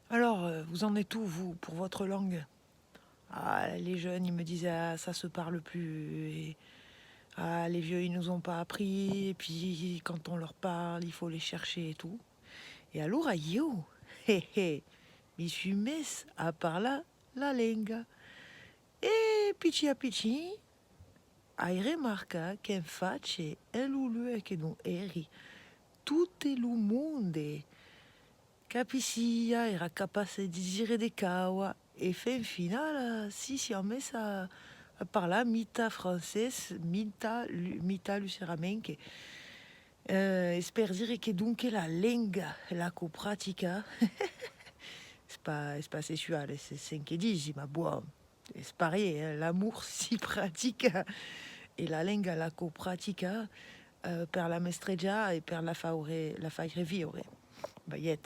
Alors, vous en êtes où, vous, pour votre langue? Ah, les jeunes, ils me disaient, ah, ça se parle plus. Et, ah, les vieux, ils nous ont pas appris. Et puis, quand on leur parle, il faut les chercher et tout. Et alors, yo, hé hé, mi suis mes a parla la lenga. E pici a pici, hai remarca che face e lulu che non eri tutte lu monde. Capicia era capace di dire de caua e fin final si si a mes a parlar mita francès, mita luceramenche. Esper dire che dunque la lenga la co pratica c'est pas sessuale, c'est che dici, ma buon. C'est pareil, hein, l'amour si pratique et la lenga la co pratica per la mestreggia e per la faure viore. Baieta.